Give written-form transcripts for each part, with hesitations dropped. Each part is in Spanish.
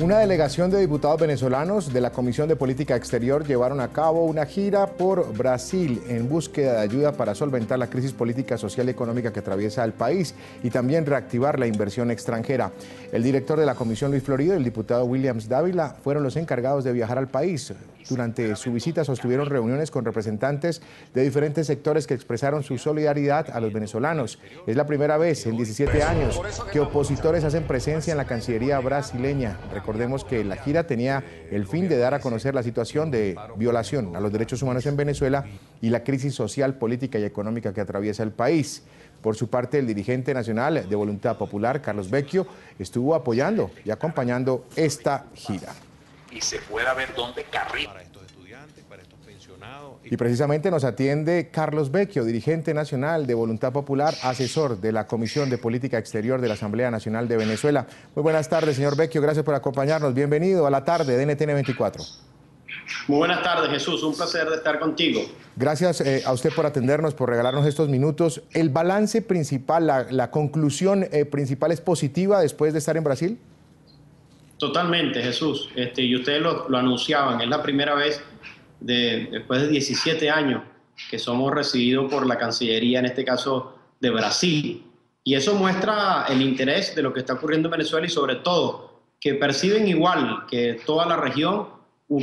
Una delegación de diputados venezolanos de la Comisión de Política Exterior llevaron a cabo una gira por Brasil en búsqueda de ayuda para solventar la crisis política, social y económica que atraviesa el país y también reactivar la inversión extranjera. El director de la Comisión, Luis Florido, y el diputado Williams Dávila fueron los encargados de viajar al país. Durante su visita sostuvieron reuniones con representantes de diferentes sectores que expresaron su solidaridad a los venezolanos. Es la primera vez en 17 años que opositores hacen presencia en la Cancillería brasileña. Recordemos que la gira tenía el fin de dar a conocer la situación de violación a los derechos humanos en Venezuela y la crisis social, política y económica que atraviesa el país. Por su parte, el dirigente nacional de Voluntad Popular, Carlos Vecchio, estuvo apoyando y acompañando esta gira. Y se pueda ver dónde carril. Para estos estudiantes, para estos pensionados. Y precisamente nos atiende Carlos Vecchio, dirigente nacional de Voluntad Popular, asesor de la Comisión de Política Exterior de la Asamblea Nacional de Venezuela. Muy buenas tardes, señor Vecchio, gracias por acompañarnos. Bienvenido a la tarde de NTN 24. Muy buenas tardes, Jesús. Un placer de estar contigo. Gracias a usted por atendernos, por regalarnos estos minutos. ¿El balance principal, la conclusión principal es positiva después de estar en Brasil? Totalmente, Jesús. Y ustedes lo anunciaban. Es la primera vez después de 17 años que somos recibidos por la Cancillería, en este caso de Brasil. Y eso muestra el interés de lo que está ocurriendo en Venezuela y sobre todo que perciben igual que toda la región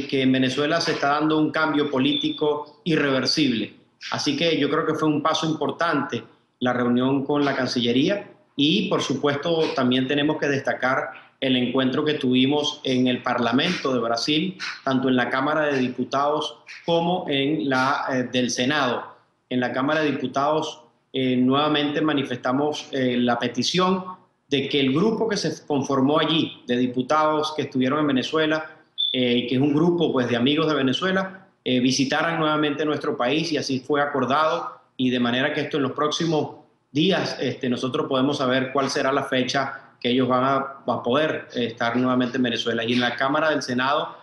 que en Venezuela se está dando un cambio político irreversible. Así que yo creo que fue un paso importante la reunión con la Cancillería y por supuesto también tenemos que destacar el encuentro que tuvimos en el Parlamento de Brasil, tanto en la Cámara de Diputados como en la del Senado. En la Cámara de Diputados nuevamente manifestamos la petición de que el grupo que se conformó allí, de diputados que estuvieron en Venezuela, que es un grupo pues, de amigos de Venezuela, visitaran nuevamente nuestro país y así fue acordado y de manera que esto en los próximos días nosotros podemos saber cuál será la fecha que ellos van a poder estar nuevamente en Venezuela. Y en la Cámara del Senado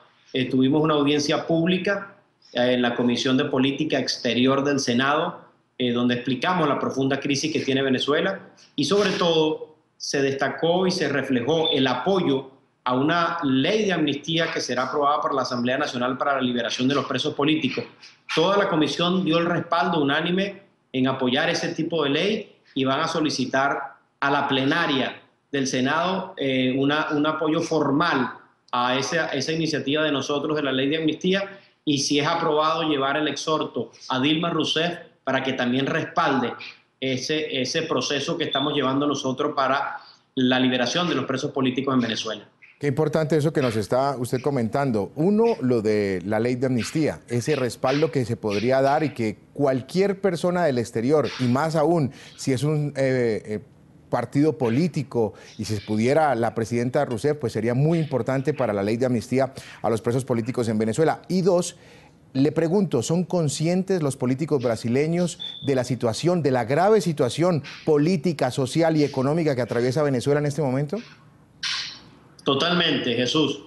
tuvimos una audiencia pública en la Comisión de Política Exterior del Senado, donde explicamos la profunda crisis que tiene Venezuela y sobre todo se destacó y se reflejó el apoyo a una ley de amnistía que será aprobada por la Asamblea Nacional para la Liberación de los Presos Políticos. Toda la comisión dio el respaldo unánime en apoyar ese tipo de ley y van a solicitar a la plenaria del Senado un apoyo formal a esa iniciativa de nosotros de la ley de amnistía y si es aprobado llevar el exhorto a Dilma Rousseff para que también respalde ese proceso que estamos llevando nosotros para la liberación de los presos políticos en Venezuela. Qué importante eso que nos está usted comentando. Uno, lo de la ley de amnistía, ese respaldo que se podría dar y que cualquier persona del exterior, y más aún si es un partido político y si pudiera la presidenta Rousseff, pues sería muy importante para la ley de amnistía a los presos políticos en Venezuela. Y dos, le pregunto, ¿son conscientes los políticos brasileños de la situación, de la grave situación política, social y económica que atraviesa Venezuela en este momento? Totalmente, Jesús.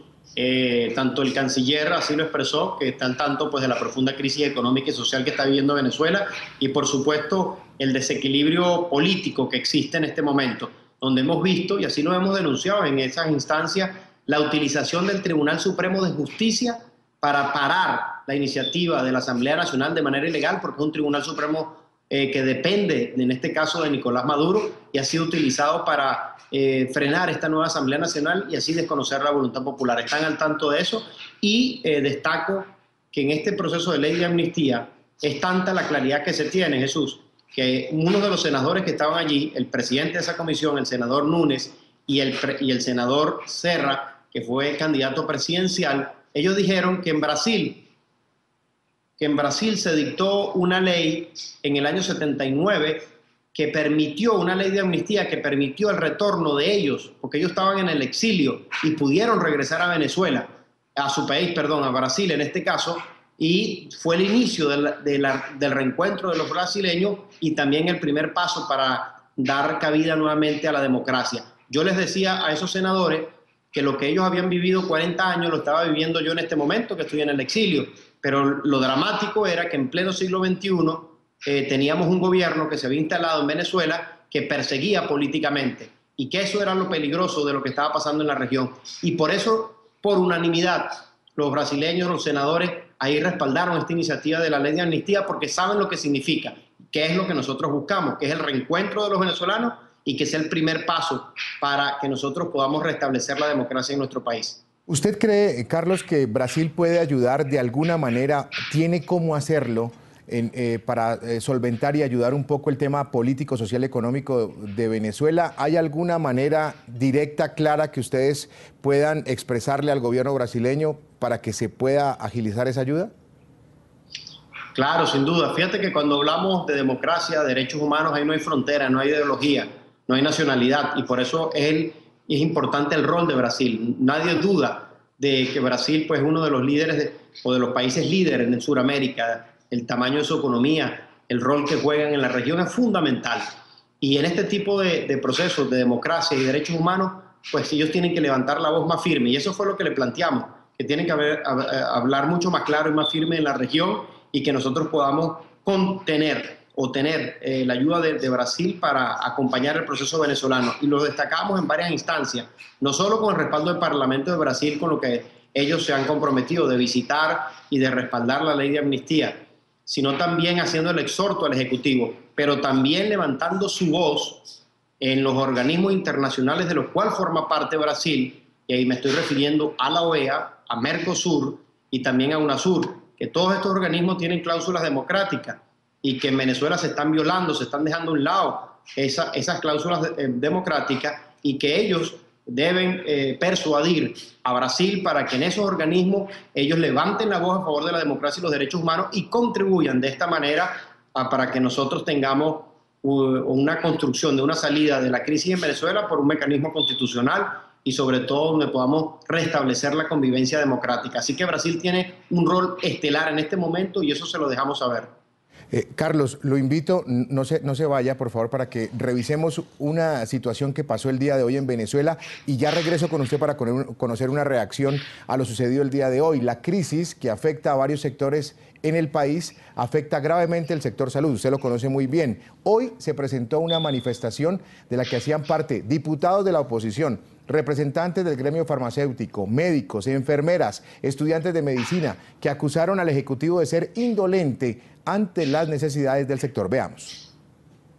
Tanto el canciller así lo expresó, que están tanto pues, de la profunda crisis económica y social que está viviendo Venezuela y por supuesto el desequilibrio político que existe en este momento, donde hemos visto, y así lo hemos denunciado en esas instancias, la utilización del Tribunal Supremo de Justicia para parar la iniciativa de la Asamblea Nacional de manera ilegal, porque es un Tribunal Supremo que depende, en este caso, de Nicolás Maduro y ha sido utilizado para frenar esta nueva Asamblea Nacional y así desconocer la voluntad popular. Están al tanto de eso y destaco que en este proceso de ley de amnistía es tanta la claridad que se tiene, Jesús, que uno de los senadores que estaban allí, el presidente de esa comisión, el senador Núñez y el senador Serra, que fue candidato presidencial, ellos dijeron que en Brasil se dictó una ley en el año 79 que permitió, una ley de amnistía que permitió el retorno de ellos, porque ellos estaban en el exilio y pudieron regresar a Venezuela, a su país, perdón, a Brasil en este caso, y fue el inicio del reencuentro de los brasileños y también el primer paso para dar cabida nuevamente a la democracia. Yo les decía a esos senadores que lo que ellos habían vivido 40 años lo estaba viviendo yo en este momento, que estoy en el exilio, pero lo dramático era que en pleno siglo XXI teníamos un gobierno que se había instalado en Venezuela que perseguía políticamente y que eso era lo peligroso de lo que estaba pasando en la región. Y por eso por unanimidad. Los brasileños, los senadores, ahí respaldaron esta iniciativa de la ley de amnistía porque saben lo que significa, que es lo que nosotros buscamos, que es el reencuentro de los venezolanos y que sea el primer paso para que nosotros podamos restablecer la democracia en nuestro país. ¿Usted cree, Carlos, que Brasil puede ayudar de alguna manera, tiene cómo hacerlo para solventar y ayudar un poco el tema político, social, económico de Venezuela? ¿Hay alguna manera directa, clara, que ustedes puedan expresarle al gobierno brasileño para que se pueda agilizar esa ayuda? Claro, sin duda. Fíjate que cuando hablamos de democracia, derechos humanos, ahí no hay frontera, no hay ideología, no hay nacionalidad, y por eso es importante el rol de Brasil. Nadie duda de que Brasil pues, es uno de los líderes o de los países líderes en Sudamérica. El tamaño de su economía, el rol que juegan en la región es fundamental. Y en este tipo de procesos de democracia y derechos humanos, pues ellos tienen que levantar la voz más firme. Y eso fue lo que le planteamos, que tienen que hablar mucho más claro y más firme en la región y que nosotros podamos contener o tener la ayuda de Brasil para acompañar el proceso venezolano. Y lo destacamos en varias instancias, no solo con el respaldo del Parlamento de Brasil, con lo que ellos se han comprometido de visitar y de respaldar la ley de amnistía, sino también haciendo el exhorto al Ejecutivo, pero también levantando su voz en los organismos internacionales de los cuales forma parte Brasil, y ahí me estoy refiriendo a la OEA, a Mercosur y también a UNASUR, que todos estos organismos tienen cláusulas democráticas y que en Venezuela se están violando, se están dejando a un lado esas cláusulas democráticas y que ellos deben persuadir a Brasil para que en esos organismos ellos levanten la voz a favor de la democracia y los derechos humanos y contribuyan de esta manera para que nosotros tengamos una construcción de una salida de la crisis en Venezuela por un mecanismo constitucional y sobre todo donde podamos restablecer la convivencia democrática. Así que Brasil tiene un rol estelar en este momento y eso se lo dejamos saber. Carlos, lo invito, no se vaya, por favor, para que revisemos una situación que pasó el día de hoy en Venezuela y ya regreso con usted para conocer una reacción a lo sucedido el día de hoy. La crisis que afecta a varios sectores en el país afecta gravemente el sector salud, usted lo conoce muy bien. Hoy se presentó una manifestación de la que hacían parte diputados de la oposición, representantes del gremio farmacéutico, médicos, enfermeras, estudiantes de medicina, que acusaron al Ejecutivo de ser indolente ante las necesidades del sector. Veamos.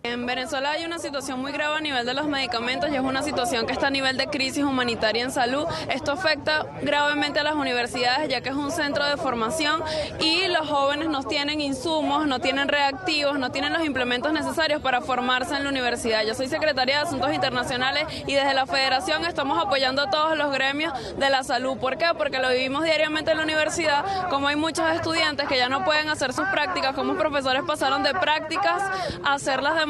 En Venezuela hay una situación muy grave a nivel de los medicamentos y es una situación que está a nivel de crisis humanitaria en salud. Esto afecta gravemente a las universidades ya que es un centro de formación y los jóvenes no tienen insumos, no tienen reactivos, no tienen los implementos necesarios para formarse en la universidad. Yo soy secretaria de Asuntos Internacionales y desde la Federación estamos apoyando a todos los gremios de la salud. ¿Por qué? Porque lo vivimos diariamente en la universidad, como hay muchos estudiantes que ya no pueden hacer sus prácticas, como profesores pasaron de prácticas a hacerlas demostrativas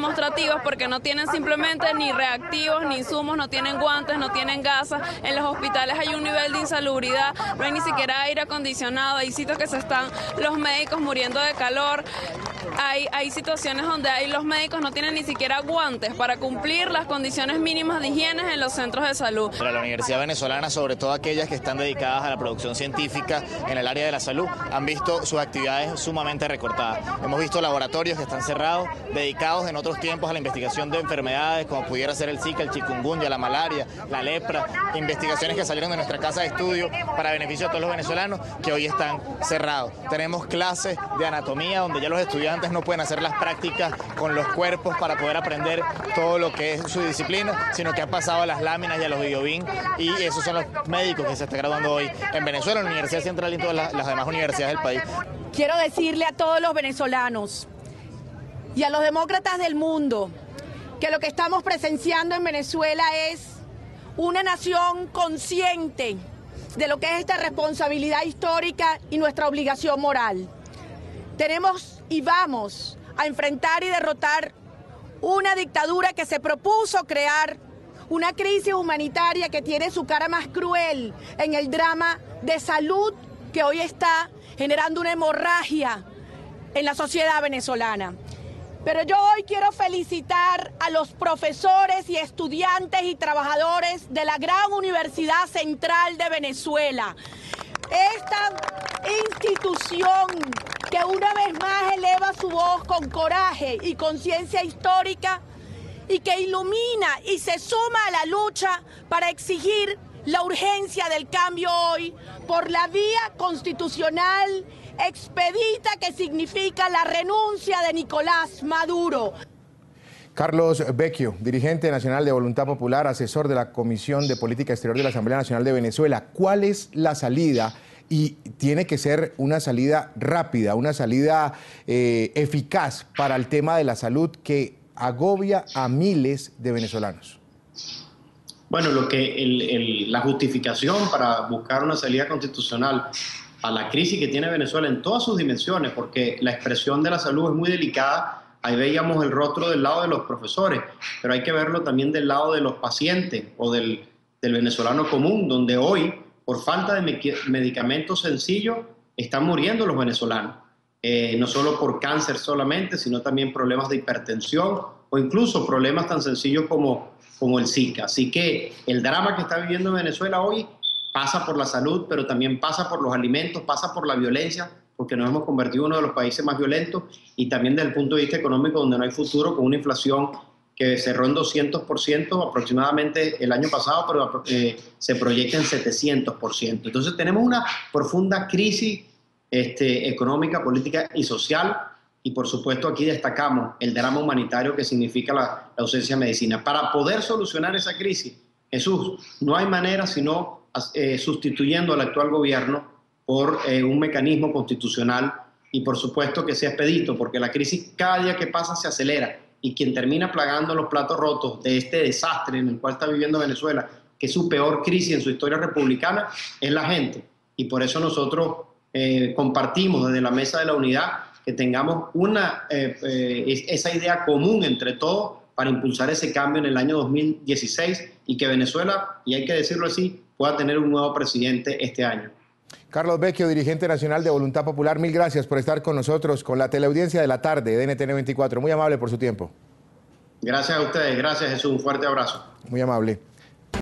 porque no tienen simplemente ni reactivos, ni insumos, no tienen guantes, no tienen gasas. En los hospitales hay un nivel de insalubridad, no hay ni siquiera aire acondicionado, hay sitios que se están los médicos muriendo de calor. Hay situaciones donde los médicos no tienen ni siquiera guantes para cumplir las condiciones mínimas de higiene en los centros de salud. Para la Universidad Venezolana, sobre todo aquellas que están dedicadas a la producción científica en el área de la salud, han visto sus actividades sumamente recortadas. Hemos visto laboratorios que están cerrados, dedicados en otros tiempos a la investigación de enfermedades como pudiera ser el Zika, el chikungunya, la malaria, la lepra, investigaciones que salieron de nuestra casa de estudio para beneficio de todos los venezolanos que hoy están cerrados. Tenemos clases de anatomía donde ya los estudiantes no pueden hacer las prácticas con los cuerpos para poder aprender todo lo que es su disciplina, sino que han pasado a las láminas y a los videobin, y esos son los médicos que se están graduando hoy en Venezuela, en la Universidad Central y en todas las demás universidades del país. Quiero decirle a todos los venezolanos y a los demócratas del mundo que lo que estamos presenciando en Venezuela es una nación consciente de lo que es esta responsabilidad histórica y nuestra obligación moral. Tenemos y vamos a enfrentar y derrotar una dictadura que se propuso crear una crisis humanitaria que tiene su cara más cruel en el drama de salud que hoy está generando una hemorragia en la sociedad venezolana. Pero yo hoy quiero felicitar a los profesores y estudiantes y trabajadores de la gran Universidad Central de Venezuela. Esta institución que una vez más eleva su voz con coraje y conciencia histórica y que ilumina y se suma a la lucha para exigir la urgencia del cambio hoy por la vía constitucional expedita que significa la renuncia de Nicolás Maduro. Carlos Vecchio, dirigente nacional de Voluntad Popular, asesor de la Comisión de Política Exterior de la Asamblea Nacional de Venezuela. ¿Cuál es la salida? Y tiene que ser una salida rápida, una salida eficaz para el tema de la salud que agobia a miles de venezolanos. Bueno, la justificación para buscar una salida constitucional a la crisis que tiene Venezuela en todas sus dimensiones, porque la expresión de la salud es muy delicada. Ahí veíamos el rostro del lado de los profesores, pero hay que verlo también del lado de los pacientes o del venezolano común, donde hoy, por falta de medicamentos sencillos, están muriendo los venezolanos. No solo por cáncer solamente, sino también problemas de hipertensión o incluso problemas tan sencillos como el Zika. Así que el drama que está viviendo Venezuela hoy pasa por la salud, pero también pasa por los alimentos, pasa por la violencia, porque nos hemos convertido en uno de los países más violentos, y también desde el punto de vista económico, donde no hay futuro, con una inflación que cerró en 200% aproximadamente el año pasado, pero se proyecta en 700%. Entonces tenemos una profunda crisis económica, política y social, y por supuesto aquí destacamos el drama humanitario que significa la ausencia de medicina. Para poder solucionar esa crisis, Jesús, no hay manera sino sustituyendo al actual gobierno por un mecanismo constitucional y por supuesto que sea expedito, porque la crisis cada día que pasa se acelera, y quien termina plagando los platos rotos de este desastre en el cual está viviendo Venezuela, que es su peor crisis en su historia republicana, es la gente. Y por eso nosotros compartimos desde la Mesa de la Unidad que tengamos esa idea común entre todos para impulsar ese cambio en el año 2016 y que Venezuela, y hay que decirlo así, pueda tener un nuevo presidente este año. Carlos Vecchio, dirigente nacional de Voluntad Popular, mil gracias por estar con nosotros, con la teleaudiencia de la tarde de NTN 24. Muy amable por su tiempo. Gracias a ustedes, gracias Jesús, un fuerte abrazo. Muy amable.